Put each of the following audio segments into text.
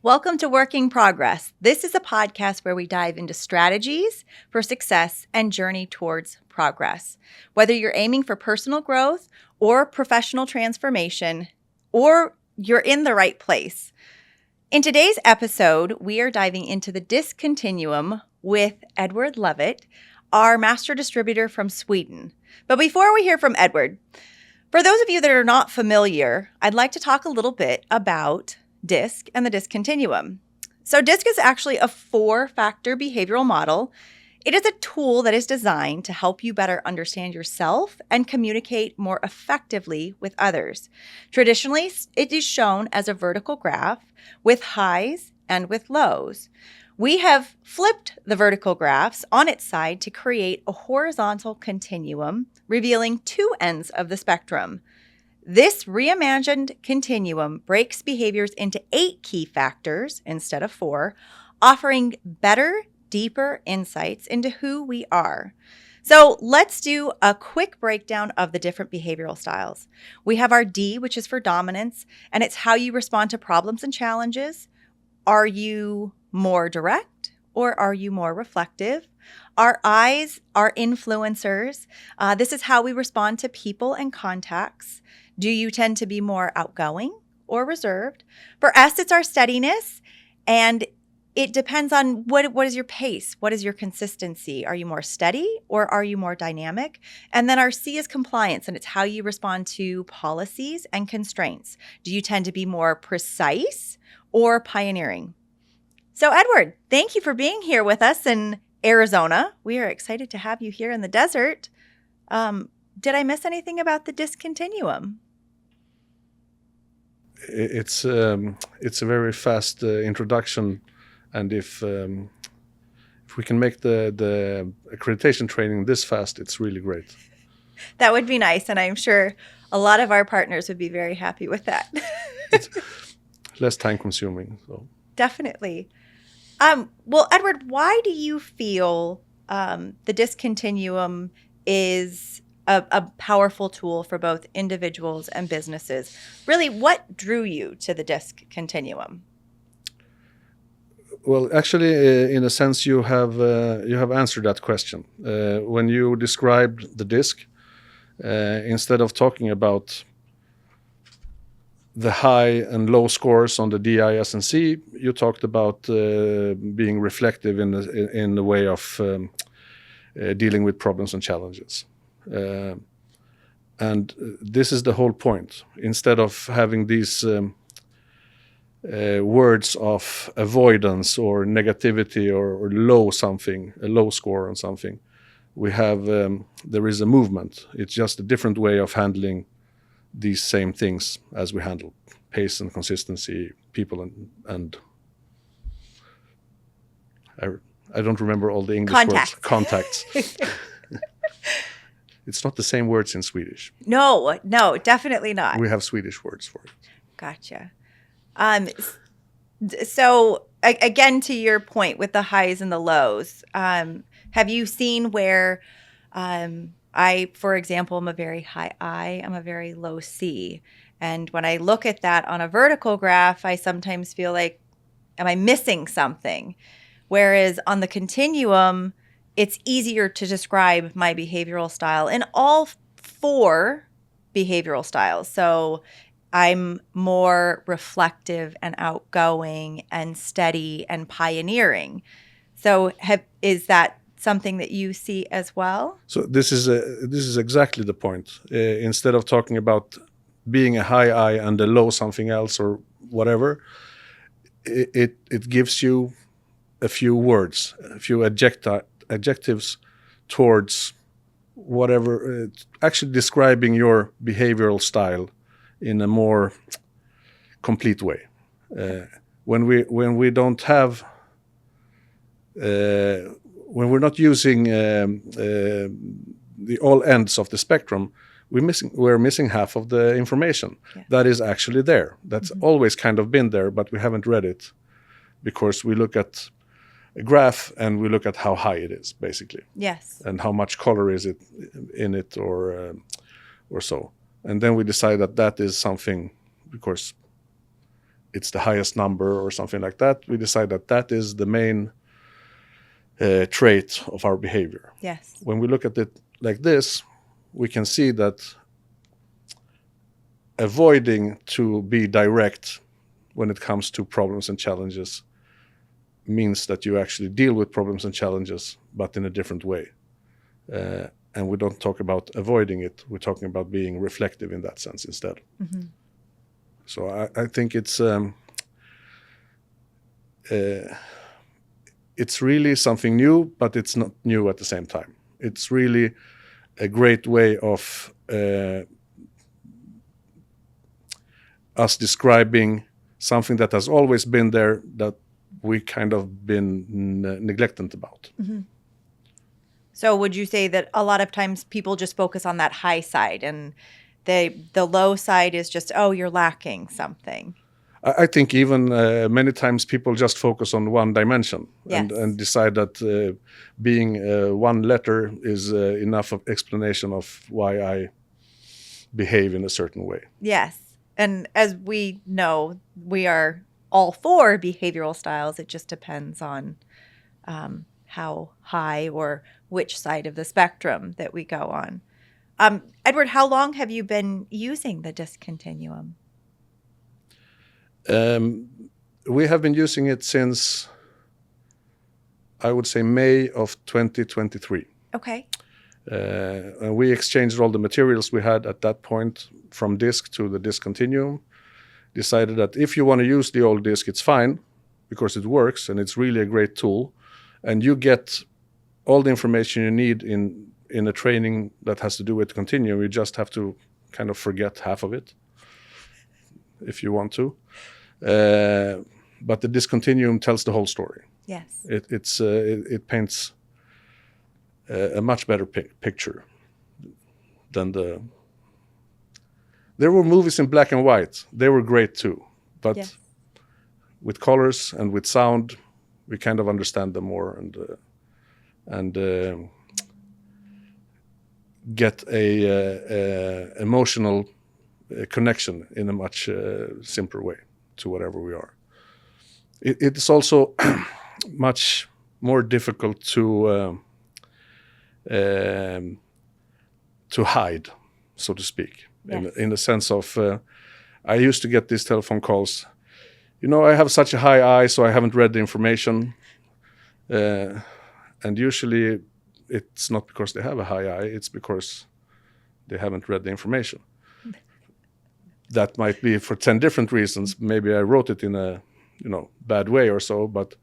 Welcome to Working Progress. This is a podcast where we dive into strategies for success and journey towards progress. Whether you're aiming for personal growth or professional transformation, or you're in the right place. In today's episode, we are diving into the DISC Continuum with Edouard Levit, our master distributor from Sweden. But before we hear from Edouard, for those of you that are not familiar, I'd like to talk a little bit about DISC and the DISC Continuum. So DISC is actually a 4-factor behavioral model. It is a tool that is designed to help you better understand yourself and communicate more effectively with others. Traditionally, it is shown as a vertical graph with highs and with lows. We have flipped the vertical graphs on its side to create a horizontal continuum, revealing 2 ends of the spectrum. This reimagined continuum breaks behaviors into 8 key factors instead of 4, offering better, deeper insights into who we are. So let's do a quick breakdown of the different behavioral styles. We have our D, which is for dominance, and it's how you respond to problems and challenges. Are you more direct or are you more reflective? Our I's are influencers. This is how we respond to people and contacts. Do you tend to be more outgoing or reserved? For S, it's our steadiness, and it depends on what is your pace? What is your consistency? Are you more steady or are you more dynamic? And then our C is compliance, and it's how you respond to policies and constraints. Do you tend to be more precise or pioneering? So Edouard, thank you for being here with us in Arizona. We are excited to have you here in the desert. Did I miss anything about the DISC Continuum? It's a very fast introduction, and if we can make the accreditation training this fast, it's really great. That would be nice, and I'm sure a lot of our partners would be very happy with that. It's less time consuming. So. Definitely. Well, Edouard, why do you feel the DISC Continuum is a powerful tool for both individuals and businesses? Really, what drew you to the DISC Continuum? Well, actually, in a sense, you have answered that question when you described the DISC. Instead of talking about the high and low scores on the D, I, S, and C, you talked about being reflective in the way of dealing with problems and challenges. And this is the whole point. Instead of having these words of avoidance or negativity or a low score on something, we have there is a movement. It's just a different way of handling these same things as we handle pace and consistency, people and I don't remember all the English words. Contacts. It's not the same words in Swedish. No, definitely not. We have Swedish words for it. Gotcha. So again, to your point with the highs and the lows, have you seen where I, for example, am a very high I, I'm a very low C. And when I look at that on a vertical graph, I sometimes feel like, am I missing something? Whereas on the continuum, it's easier to describe my behavioral style in all 4 behavioral styles. So I'm more reflective and outgoing and steady and pioneering. So is that something that you see as well? So this is exactly the point. Instead of talking about being a high I and a low something else or whatever, it gives you a few words, a few adjectives towards whatever, actually describing your behavioral style in a more complete way. When we don't have when we're not using the all ends of the spectrum, we're missing half of the information that is actually there. That's always kind of been there, but we haven't read it because we look at a graph and we look at how high it is, basically. Yes. And how much color is it in it or so. And then we decide that is something, of course, it's the highest number or something like that, we decide that that is the main trait of our behavior. Yes. When we look at it like this, we can see that avoiding to be direct when it comes to problems and challenges means that you actually deal with problems and challenges, but in a different way. And we don't talk about avoiding it. We're talking about being reflective in that sense instead. Mm-hmm. So I think it's really something new, but it's not new at the same time. It's really a great way of us describing something that has always been there that we kind of been neglectant about. Mm-hmm. So would you say that a lot of times people just focus on that high side and the low side is just, oh, you're lacking something? I think even many times people just focus on one dimension. Yes. and decide that being one letter is enough of explanation of why I behave in a certain way. Yes. And as we know, we are all for behavioral styles. It just depends on how high or which side of the spectrum that we go on. Edward, how long have you been using the DISC Continuum? We have been using it since, I would say, May of 2023. Okay. And we exchanged all the materials we had at that point from DISC to the DISC Continuum. Decided that if you want to use the old DISC, it's fine because it works and it's really a great tool. And you get all the information you need in a training that has to do with Continuum. You just have to kind of forget half of it if you want to. But the DISC Continuum tells the whole story. Yes. It paints a much better picture than the... There were movies in black and white. They were great too. But yes. With colors and with sound, we kind of understand them more and get a emotional connection in a much simpler way to whatever we are. It's also much more difficult to hide, so to speak. Yes. In the sense of, I used to get these telephone calls. I have such a high I, so I haven't read the information. And usually it's not because they have a high I, it's because they haven't read the information. That might be for 10 different reasons. Maybe I wrote it in a bad way or so, but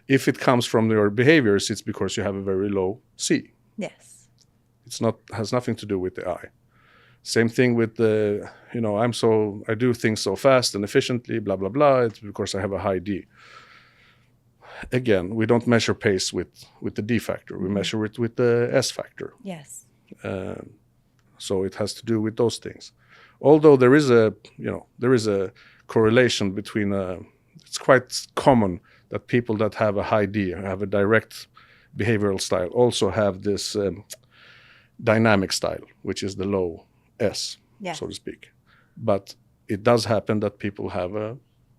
if it comes from your behaviors, it's because you have a very low C. Yes. Has nothing to do with the I. Same thing with the, I do things so fast and efficiently, blah, blah, blah. It's because I have a high D. Again, we don't measure pace with the D factor. We measure it with the S factor. Yes. So it has to do with those things. Although there is a correlation between, it's quite common that people that have a high D, have a direct behavioral style, also have this dynamic style, which is the low S, yes. so to speak. But it does happen that people have a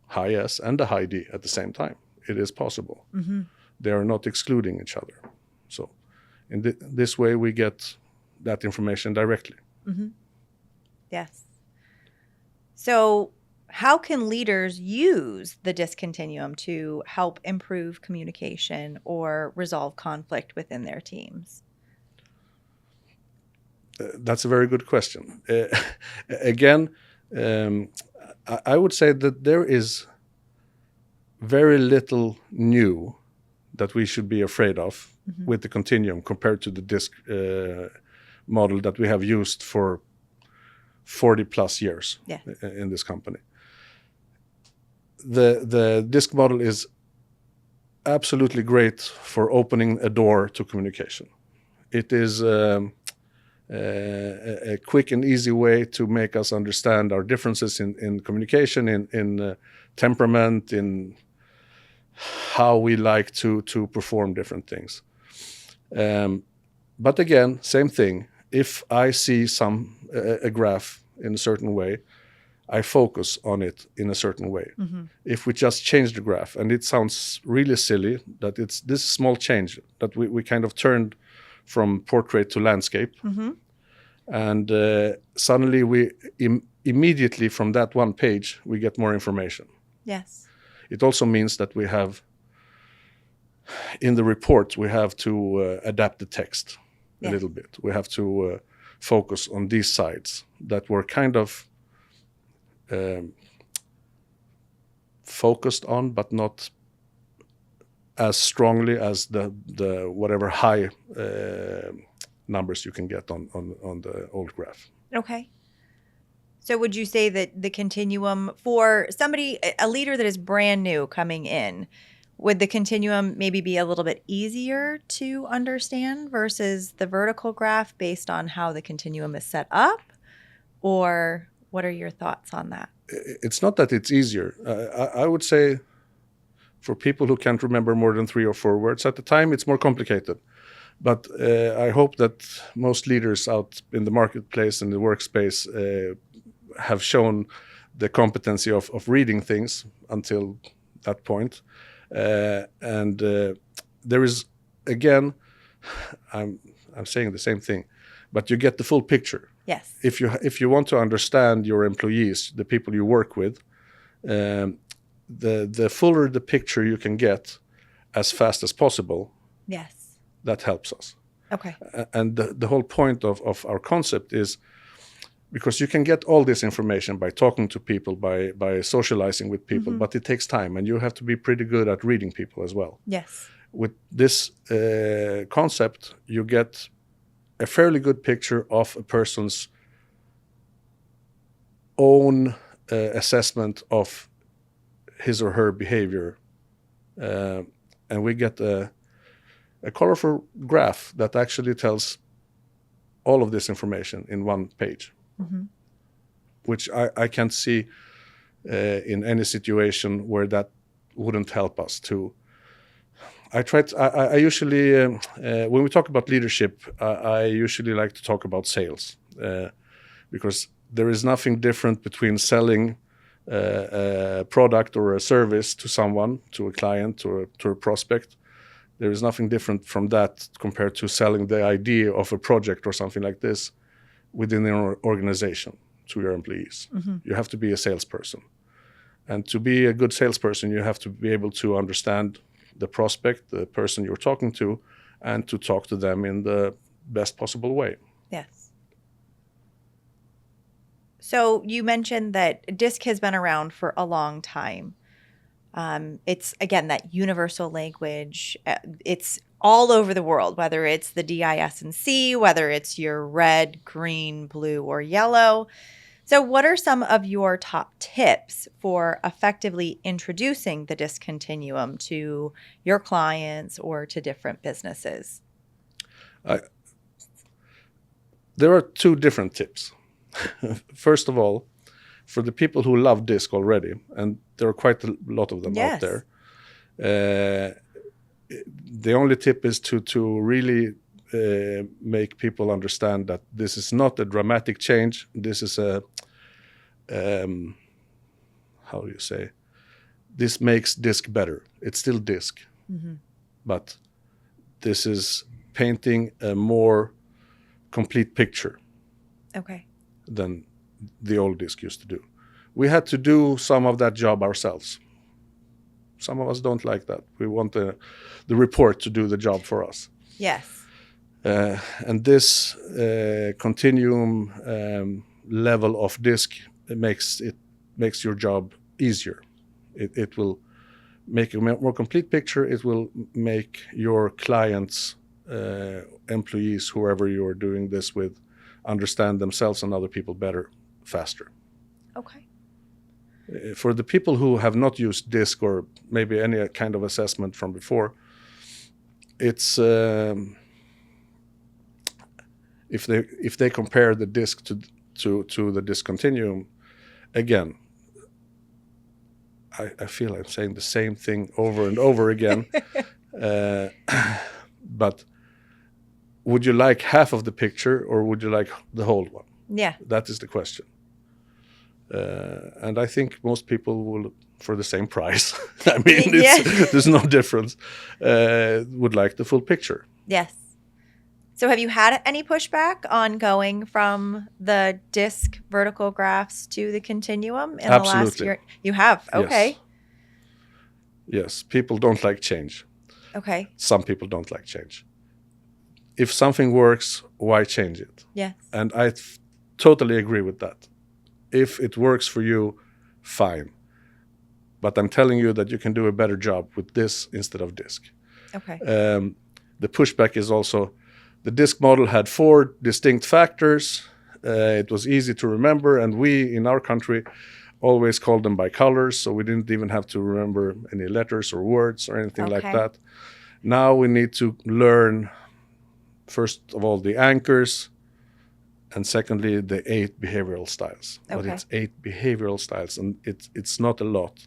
high S and a high D at the same time. It is possible. Mm-hmm. They are not excluding each other. So in this way, we get that information directly. Mm-hmm. Yes. So how can leaders use the DISC Continuum to help improve communication or resolve conflict within their teams? That's a very good question. Again, I would say that there is very little new that we should be afraid of mm-hmm. with the Continuum compared to the DISC model that we have used for 40 plus years yes. in this company. The DISC model is absolutely great for opening a door to communication. It is a quick and easy way to make us understand our differences in communication, in temperament, in how we like to perform different things. But again, same thing. If I see a graph in a certain way, I focus on it in a certain way. If we just change the graph, and it sounds really silly that it's this small change that we kind of turned from portrait to landscape, and suddenly we immediately from that one page we get more information. Yes. It also means that we have in the report we have to adapt the text a little bit. We have to focus on these sides that were kind of focused on, but not as strongly as the whatever high numbers you can get on the old graph. Okay. So would you say that the continuum for somebody, a leader that is brand new coming in, would the continuum maybe be a little bit easier to understand versus the vertical graph based on how the continuum is set up? Or what are your thoughts on that? It's not that it's easier. I would say for people who can't remember more than 3 or 4 words at the time, it's more complicated. But I hope that most leaders out in the marketplace and the workspace have shown the competency of reading things until that point. And there is, again, I'm saying the same thing, but you get the full picture. Yes. If you want to understand your employees, the people you work with, the fuller the picture you can get as fast as possible, Yes. that helps us. Okay. And the whole point of our concept is because you can get all this information by talking to people, by socializing with people, but it takes time, and you have to be pretty good at reading people as well. Yes. With this concept, you get a fairly good picture of a person's own assessment of his or her behavior. And we get a colorful graph that actually tells all of this information in one page, which I can't see in any situation where that wouldn't help us to. I usually, when we talk about leadership, I usually like to talk about sales because there is nothing different between selling a product or a service to someone, to a client, to a prospect. There is nothing different from that compared to selling the idea of a project or something like this within an organization to your employees. You have to be a salesperson. And to be a good salesperson, you have to be able to understand the prospect, the person you're talking to, and to talk to them in the best possible way. Yes. So you mentioned that DISC has been around for a long time. It's, again, that universal language. It's all over the world, whether it's the DIS&C, whether it's your red, green, blue, or yellow. So what are some of your top tips for effectively introducing the DISC continuum to your clients or to different businesses? There are 2 different tips. First of all, for the people who love DISC already, and there are quite a lot of them out there, the only tip is to really make people understand that this is not a dramatic change. This is a, how do you say, this makes DISC better. It's still DISC, but this is painting a more complete picture than the old DISC used to do. We had to do some of that job ourselves. Some of us don't like that. We want the report to do the job for us. Yes. And this continuum level of DISC makes your job easier. It will make a more complete picture. It will make your clients, employees, whoever you're doing this with, understand themselves and other people better, faster. Okay. For the people who have not used DISC or maybe any kind of assessment from before, it's if they compare the DISC to the DISC continuum, again, I feel I'm saying the same thing over and over again. But would you like half of the picture or would you like the whole one? Yeah. That is the question. And I think most people will, for the same price, I mean, there's no difference, would like the full picture. Yes. So have you had any pushback on going from the disc vertical graphs to the Continuum in the last year? You have? Okay. Yes. People don't like change. Okay. Some people don't like change. If something works, why change it? Yes. And I totally agree with that. If it works for you, fine. But I'm telling you that you can do a better job with this instead of disc. Okay. The pushback is also, the disc model had 4 distinct factors. It was easy to remember, and we in our country always called them by colors, so we didn't even have to remember any letters or words or anything like that. Now we need to learn, first of all, the anchors, and secondly, the 8 behavioral styles. But it's 8 behavioral styles, and it's not a lot.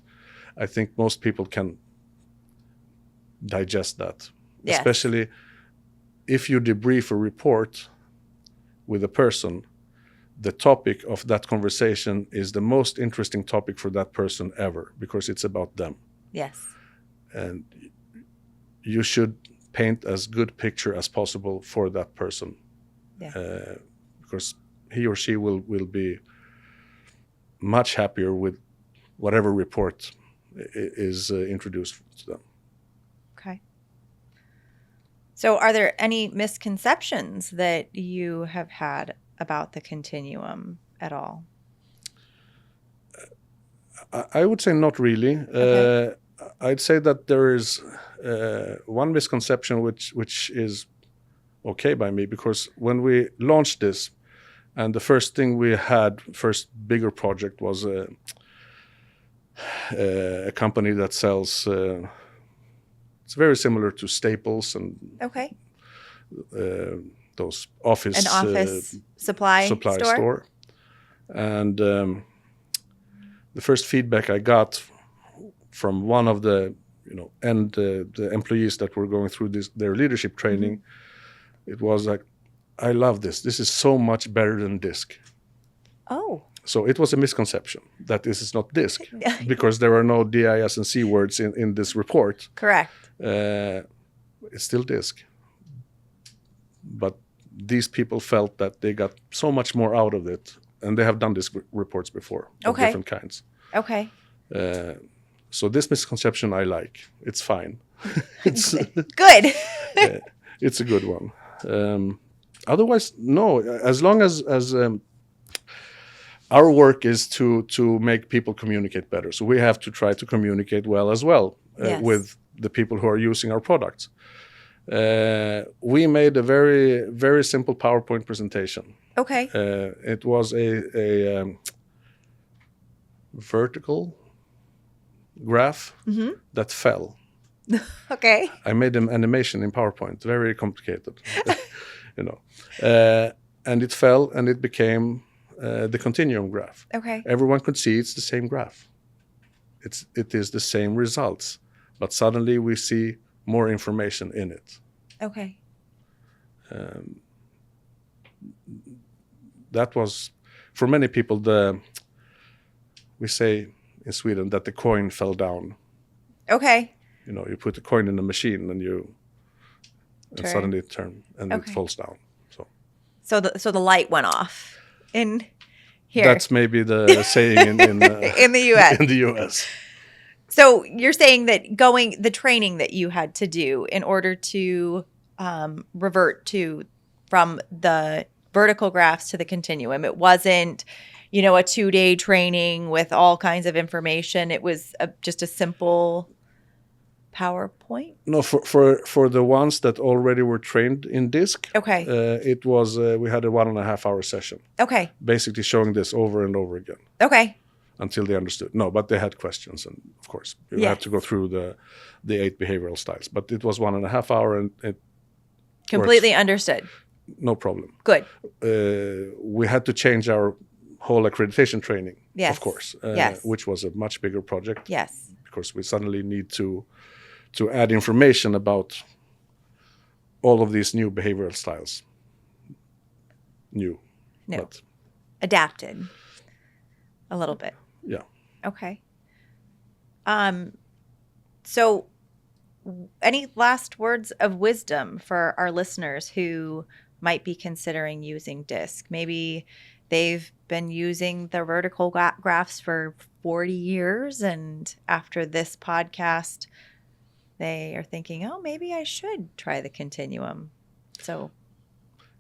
I think most people can digest that, especially if you debrief a report with a person. The topic of that conversation is the most interesting topic for that person ever, because it's about them. Yes. And you should paint as good picture as possible for that person. Yes. Because he or she will be much happier with whatever report is introduced to them. Okay. So are there any misconceptions that you have had about the Continuum at all? I would say not really. Okay. I'd say that there is one misconception which is okay by me, because when we launched this, and the first thing we had, first bigger project, was a company that sells, it's very similar to Staples and those office, an office supply store. And the first feedback I got from one of the the employees that were going through their leadership training, it was like, I love this. This is so much better than disc. Oh. So it was a misconception that this is not disc because there are no DIS and C words in this report. Correct. It's still disc. But these people felt that they got so much more out of it, and they have done these reports before of different kinds. Okay. So this misconception I like. It's fine. It's good. It's a good one. Otherwise, no. As long as our work is to make people communicate better, so we have to try to communicate well as well with the people who are using our products. We made a very, very simple PowerPoint presentation. Okay. It was a vertical graph that fell. Okay. I made an animation in PowerPoint, very complicated, and it fell, and it became the Continuum graph. Okay. Everyone could see it's the same graph. It is the same results, but suddenly we see more information in it. Okay. That was, for many people, we say in Sweden that the coin fell down. Okay. You put the coin in a machine and suddenly it turns and it falls down. So the light went off in here. That's maybe the saying in in the U.S. In the U.S. So you're saying that the training that you had to do in order to revert from the vertical graphs to the Continuum, it wasn't, a 2-day training with all kinds of information. It was just a simple PowerPoint? No, for the ones that already were trained in disc, it was, we had a 1.5 hour session. Okay. Basically showing this over and over again. Okay. Until they understood. No, but they had questions, and of course you had to go through the 8 behavioral styles. But it was 1.5 hour, and it completely understood. No problem. Good. We had to change our whole accreditation training, yes. of course, which was a much bigger project. Yes. Because we suddenly need to add information about all of these new behavioral styles. New. Adapted. A little bit. Yeah. Okay. So any last words of wisdom for our listeners who might be considering using DISC? Maybe they've been using the vertical graphs for 40 years, and after this podcast, they are thinking, oh, maybe I should try the Continuum. So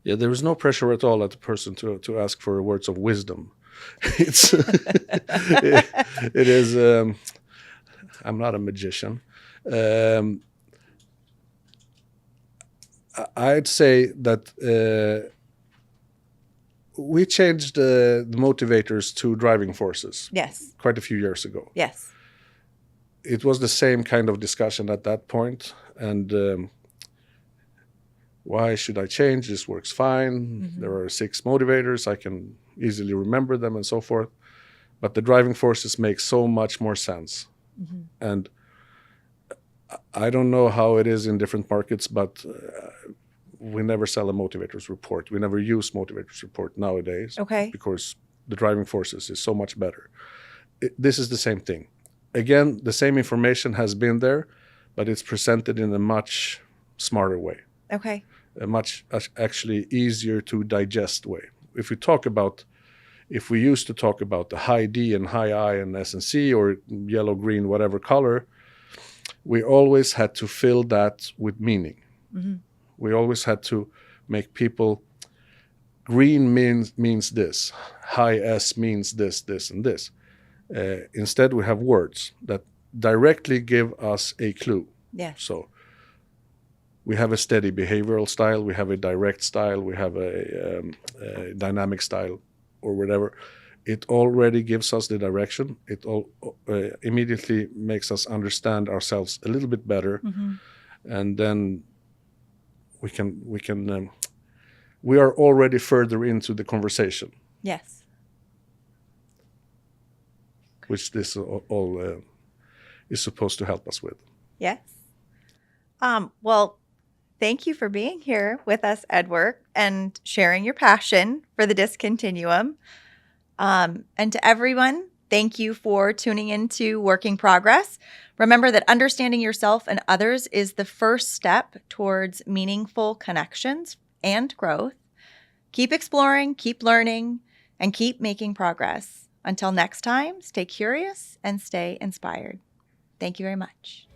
Yeah, there is no pressure at all at the person to ask for words of wisdom. It's it is. I'm not a magician. I'd say that we changed the motivators to driving forces. Yes. Quite a few years ago. Yes. It was the same kind of discussion at that point, and why should I change? This works fine. Mm-hmm. There are 6 motivators. I can easily remember them and so forth. But the driving forces make so much more sense. Mm-hmm. And I don't know how it is in different markets, but we never sell a motivators report. We never use motivators report nowadays. Okay. Because the driving forces is so much better. This is the same thing. Again, the same information has been there, but it's presented in a much smarter way. Okay. A much actually easier to digest way. If we used to talk about the high D and high I and S and C or yellow, green, whatever color, we always had to fill that with meaning. Mm-hmm. We always had to make people, green means this, high S means this, and this. Instead, we have words that directly give us a clue. Yeah. So we have a steady behavioral style, we have a direct style, we have a dynamic style, or whatever. It already gives us the direction. It immediately makes us understand ourselves a little bit better, mm-hmm. and then we are already further into the conversation. Yes. Which this all is supposed to help us with. Yes. Well, thank you for being here with us, Edouard, and sharing your passion for the DISC Continuum. And to everyone, thank you for tuning into Working Progress. Remember that understanding yourself and others is the first step towards meaningful connections and growth. Keep exploring, keep learning, and keep making progress. Until next time, stay curious and stay inspired. Thank you very much.